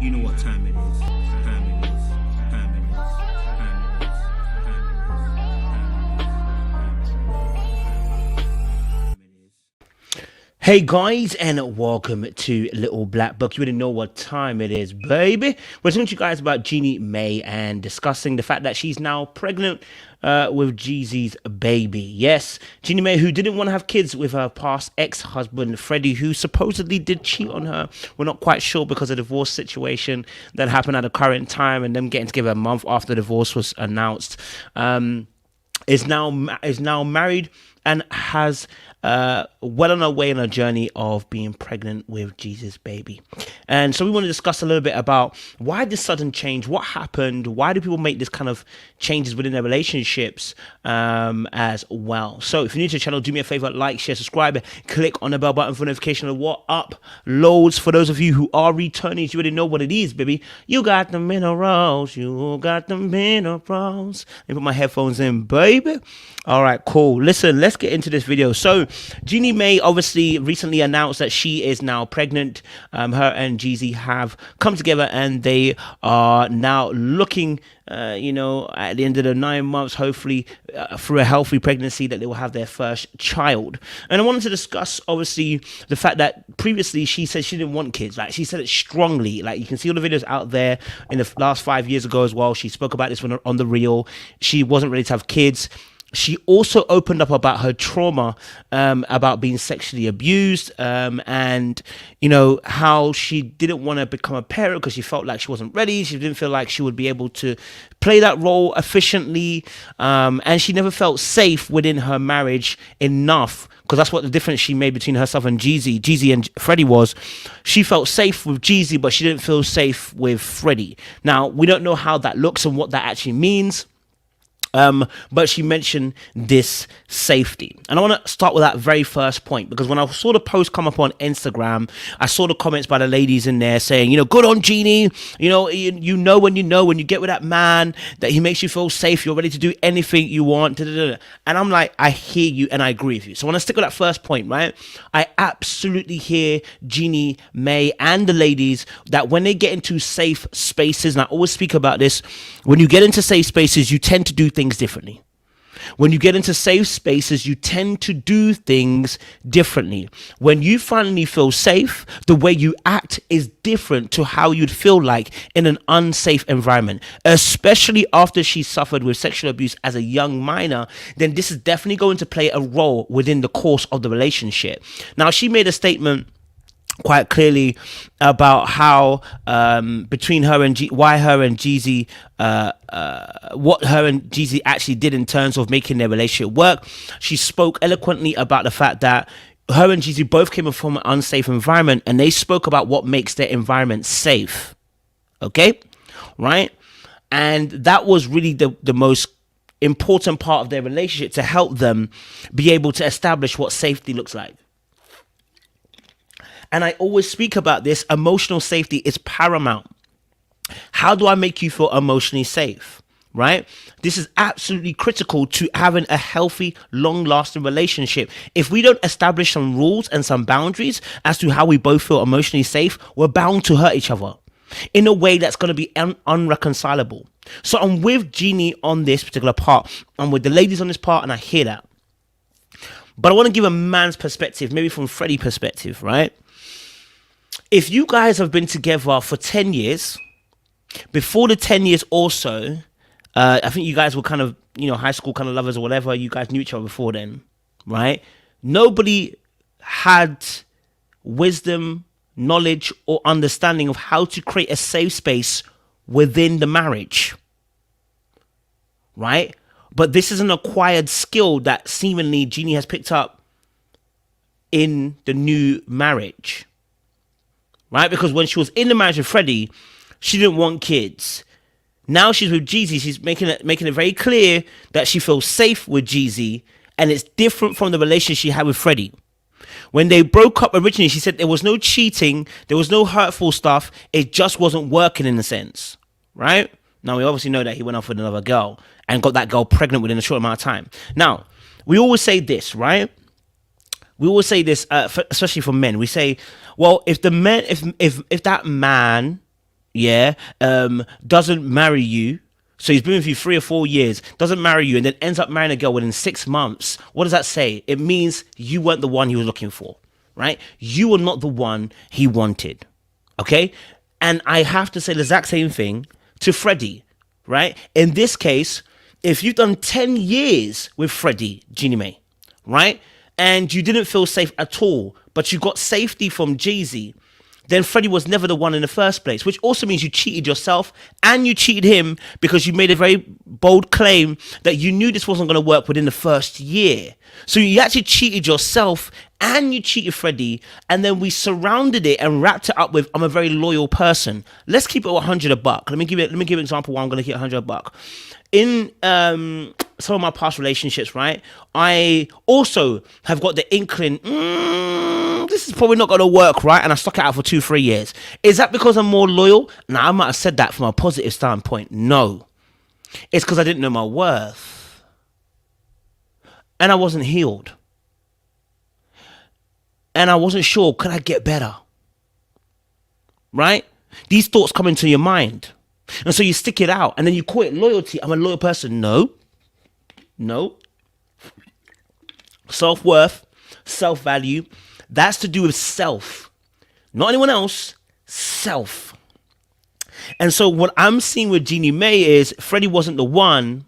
You know what time it is. Time it is. Time it is. Time it is. Time it is. Hey guys, and welcome to Little Black Book. You already know what time it is, baby. We're talking to you guys about Jeannie Mai and discussing the fact that she's now pregnant with Jeezy's baby. Yes, Jeannie Mai, who didn't want to have kids with her past ex-husband Freddie, who supposedly did cheat on her. We're not quite sure because of the divorce situation that happened at the current time and them getting together a month after the divorce was announced. Is now married and has well on her way on a journey of being pregnant with Jeezy's baby. And so we want to discuss a little bit about why this sudden change, what happened, why do people make this kind of changes within their relationships as well. So if you're new to the channel, do me a favor, like, share, subscribe, click on the bell button for notification of what uploads. For those of you who are returning, you already know what it is, baby. You got the minerals, you got the minerals. Let me put my headphones in, baby. All right, cool. Listen, let's get into this video. So Jeannie Mai obviously recently announced that she is now pregnant. Her and Jeezy have come together and they are now looking, at the end of the 9 months, hopefully through a healthy pregnancy, that they will have their first child. And I wanted to discuss, obviously, the fact that previously she said she didn't want kids. Like, she said it strongly. Like, you can see all the videos out there in the last 5 years ago as well. She spoke about this on the Reel. She wasn't ready to have kids. She also opened up about her trauma, about being sexually abused, and, how she didn't want to become a parent because she felt like she wasn't ready. She didn't feel like she would be able to play that role efficiently, and she never felt safe within her marriage enough, because that's what the difference she made between herself and Jeezy and Freddie was. She felt safe with Jeezy, but she didn't feel safe with Freddie. Now, we don't know how that looks and what that actually means. But she mentioned this safety. And I want to start with that very first point, because when I saw the post come up on Instagram, I saw the comments by the ladies in there saying, good on Jeannie. When you get with that man, that he makes you feel safe, you're ready to do anything you want. And I'm like, I hear you and I agree with you. So I want to stick with that first point, right? I absolutely hear Jeannie Mai and the ladies that when they get into safe spaces, and I always speak about this, when you get into safe spaces, you tend to do things differently. When you get into safe spaces, you tend to do things differently. When you finally feel safe, the way you act is different to how you'd feel like in an unsafe environment, especially after she suffered with sexual abuse as a young minor. Then this is definitely going to play a role within the course of the relationship. Now, she made a statement quite clearly about how between her and what her and Jeezy actually did in terms of making their relationship work. She spoke eloquently about the fact that her and Jeezy both came from an unsafe environment, and they spoke about what makes their environment safe. Okay, right? And that was really the most important part of their relationship, to help them be able to establish what safety looks like. And I always speak about this. Emotional safety is paramount. How do I make you feel emotionally safe, right? This is absolutely critical to having a healthy, long-lasting relationship. If we don't establish some rules and some boundaries as to how we both feel emotionally safe, we're bound to hurt each other in a way that's going to be unreconcilable. So I'm with Jeannie on this particular part. I'm with the ladies on this part, and I hear that. But I want to give a man's perspective, maybe from Freddie's perspective, right? If you guys have been together for 10 years, before the 10 years also, I think you guys were kind of, high school kind of lovers or whatever. You guys knew each other before then, right? Nobody had wisdom, knowledge, or understanding of how to create a safe space within the marriage, right? But this is an acquired skill that seemingly Jeannie has picked up in the new marriage. Right? Because when she was in the marriage with Freddie, she didn't want kids. Now she's with Jeezy. She's making it very clear that she feels safe with Jeezy, and it's different from the relationship she had with Freddie. When they broke up originally, she said there was no cheating, there was no hurtful stuff. It just wasn't working in a sense, right? Now we obviously know that he went off with another girl and got that girl pregnant within a short amount of time. Now we always say this, right? We always say this, especially for men. We say, well, if that man yeah, doesn't marry you. So he's been with you 3 or 4 years, doesn't marry you, and then ends up marrying a girl within 6 months. What does that say? It means you weren't the one he was looking for, right? You were not the one he wanted, okay? And I have to say the exact same thing to Freddie, right? In this case, if you've done 10 years with Freddie, Jeannie Mai, right? And you didn't feel safe at all, but you got safety from Jeezy, then Freddie was never the one in the first place, which also means you cheated yourself and you cheated him because you made a very bold claim that you knew this wasn't going to work within the first year. So you actually cheated yourself and you cheated Freddie, and then we surrounded it and wrapped it up with, I'm a very loyal person. Let's keep it 100 a buck. Let me give an example why I'm going to keep 100 a buck. In some of my past relationships, right, I also have got the inkling, this is probably not going to work, right? And I stuck it out for 2-3 years. Is that because I'm more loyal? Now, I might have said that from a positive standpoint. No. It's because I didn't know my worth. And I wasn't healed. And I wasn't sure, could I get better? Right? These thoughts come into your mind. And so you stick it out and then you call it loyalty. I'm a loyal person. No. Self-worth, self-value, that's to do with self. Not anyone else, self. And so what I'm seeing with Jeannie Mai is Freddie wasn't the one.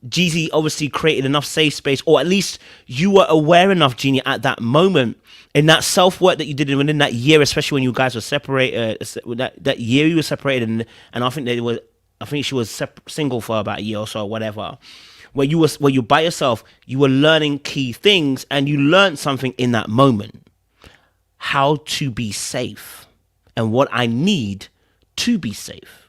Jeezy obviously created enough safe space, or at least you were aware enough, Jeannie, at that moment, in that self-work that you did within that year, especially when you guys were separated, that year you were separated, and I think she was single for about a year or so, or whatever, where you by yourself, you were learning key things, and you learned something in that moment, how to be safe, and what I need to be safe.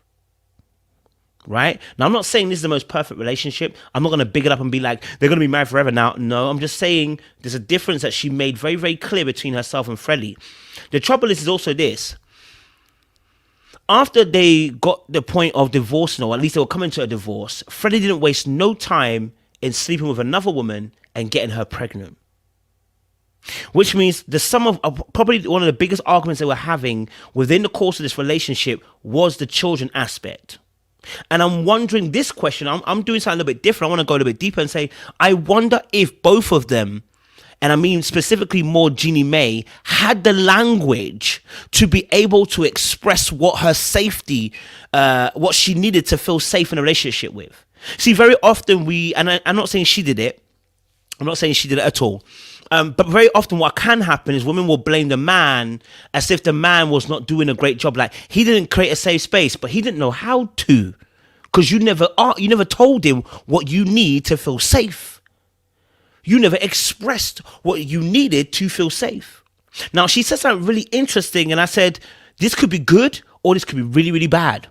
Right? Now, I'm not saying this is the most perfect relationship. I'm not going to big it up and be like, they're going to be married forever now. No, I'm just saying there's a difference that she made very, very clear between herself and Freddie. The trouble is also this. After they got the point of divorcing, or at least they were coming to a divorce, Freddie didn't waste no time in sleeping with another woman and getting her pregnant. Which means the sum of probably one of the biggest arguments they were having within the course of this relationship was the children aspect. And I'm wondering this question, I'm doing something a little bit different. I want to go a little bit deeper and say, I wonder if both of them, and I mean specifically more Jeannie Mai, had the language to be able to express what her safety, what she needed to feel safe in a relationship with. See, very often I'm not saying she did it. I'm not saying she did it at all. But very often what can happen is women will blame the man as if the man was not doing a great job. Like, he didn't create a safe space, but he didn't know how to, because you never told him what you need to feel safe. You never expressed what you needed to feel safe. Now, she said something really interesting, and I said, this could be good or this could be really, really bad,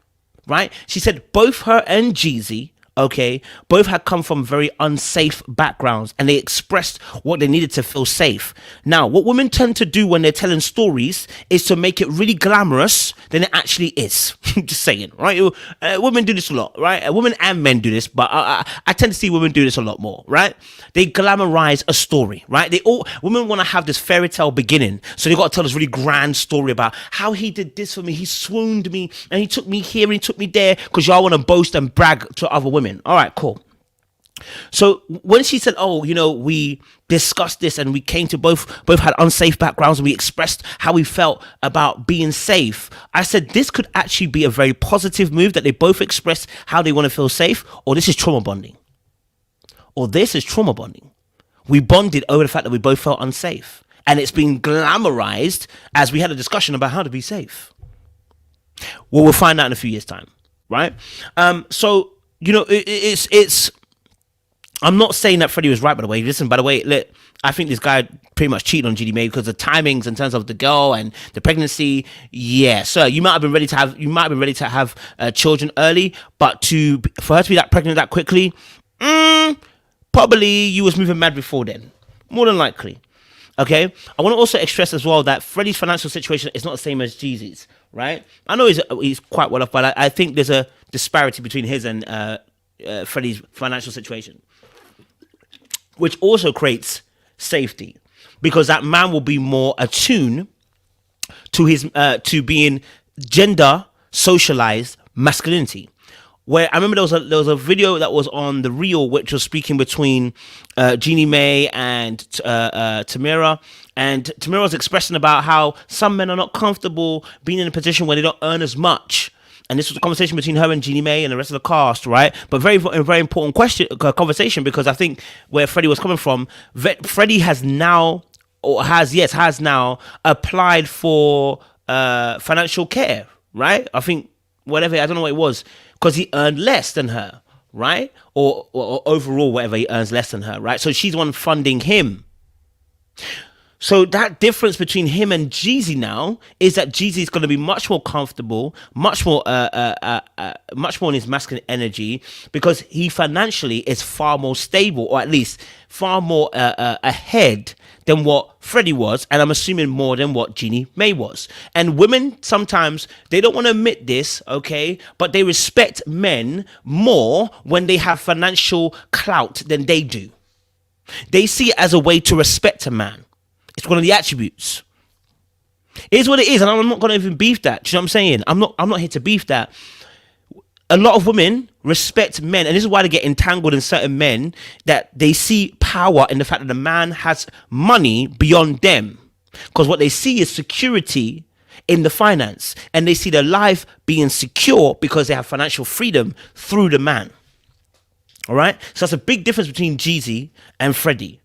right? She said both her and Jeezy, okay, both had come from very unsafe backgrounds, and they expressed what they needed to feel safe. Now, what women tend to do when they're telling stories is to make it really glamorous than it actually is. Just saying, right? Women do this a lot, right? Women and men do this, but I tend to see women do this a lot more, right? They glamorize a story, right? Women want to have this fairy tale beginning, so they got to tell this really grand story about how he did this for me, he swooned me, and he took me here and he took me there, because y'all want to boast and brag to other women. All right, cool. So when she said, oh, we discussed this and we came to both had unsafe backgrounds and we expressed how we felt about being safe, I said this could actually be a very positive move, that they both expressed how they want to feel safe, or this is trauma bonding. We bonded over the fact that we both felt unsafe, and it's been glamorized as we had a discussion about how to be safe. Well, we'll find out in a few years' time, right? So it's. I'm not saying that Freddie was right, by the way. Listen, by the way, look, I think this guy pretty much cheated on Jeannie Mai because the timings in terms of the girl and the pregnancy. Yeah, sir, you might have been ready to have children early, but for her to be that pregnant that quickly, probably you was moving mad before then, more than likely. Okay, I want to also stress as well that Freddie's financial situation is not the same as Jeezy's, right? I know he's quite well off, but I think there's a disparity between his and Freddie's financial situation, which also creates safety, because that man will be more attuned to his to being gender socialized masculinity. Where I remember there was a video that was on the reel, which was speaking between Jeannie Mai and Tamira, and Tamira was expressing about how some men are not comfortable being in a position where they don't earn as much. And this was a conversation between her and Jeannie Mai and the rest of the cast, right? But very important conversation, because I think where Freddie was coming from, Freddie has now applied for financial care, right? I think whatever, I don't know what it was, because he earned less than her, right? Or overall, whatever, he earns less than her, right? So she's the one funding him. So that difference between him and Jeezy now is that Jeezy is going to be much more comfortable, much more in his masculine energy, because he financially is far more stable, or at least far more ahead than what Freddie was, and I'm assuming more than what Jeannie Mai was. And women, sometimes, they don't want to admit this, okay, but they respect men more when they have financial clout than they do. They see it as a way to respect a man. It's one of the attributes. It is what it is, and I'm not going to even beef that. Do you know what I'm saying? I'm not here to beef that. A lot of women respect men, and this is why they get entangled in certain men, that they see power in the fact that the man has money beyond them. Because what they see is security in the finance, and they see their life being secure because they have financial freedom through the man. All right? So that's a big difference between Jeezy and Freddie.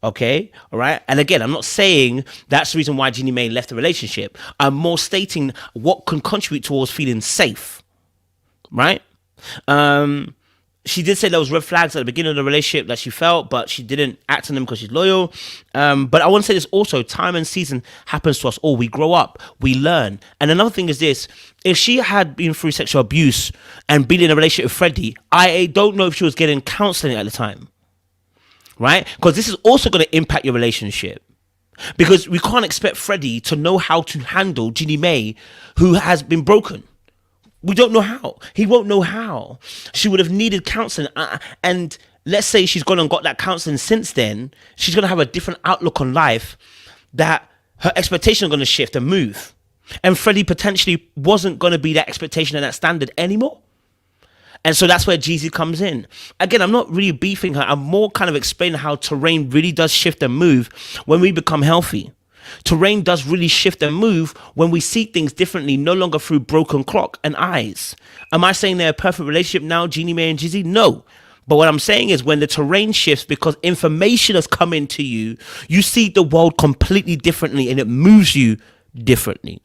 Okay, all right. And again, I'm not saying that's the reason why Jeannie Mai left the relationship. I'm more stating what can contribute towards feeling safe, right? She did say there was red flags at the beginning of the relationship that she felt, but she didn't act on them because she's loyal. But I want to say this also: time and season happens to us all. We grow up, we learn. And another thing is this: if she had been through sexual abuse and been in a relationship with Freddie, I don't know if she was getting counseling at the time. Right? Because this is also going to impact your relationship. Because we can't expect Freddie to know how to handle Jeannie Mai, who has been broken. We don't know how. He won't know how. She would have needed counseling. And let's say she's gone and got that counseling since then. She's going to have a different outlook on life, that her expectations are going to shift and move. And Freddie potentially wasn't going to be that expectation and that standard anymore. And so that's where Jeezy comes in. Again, I'm not really beefing her. I'm more kind of explaining how terrain really does shift and move when we become healthy. Terrain does really shift and move when we see things differently, no longer through broken clock and eyes. Am I saying they're a perfect relationship now, Jeannie Mai and Jeezy? No. But what I'm saying is when the terrain shifts because information has come into you, you see the world completely differently and it moves you differently.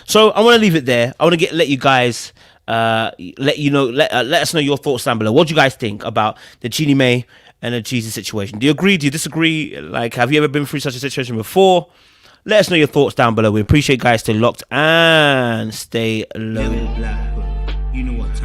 So I want to leave it there. I want to let you guys... let us know your thoughts down below. What do you guys think about the Jeannie Mai and the Jeezy situation? Do you agree? Do you disagree? Like, have you ever been through such a situation before? Let us know your thoughts down below. We appreciate you guys. Stay locked and stay low. You know what time.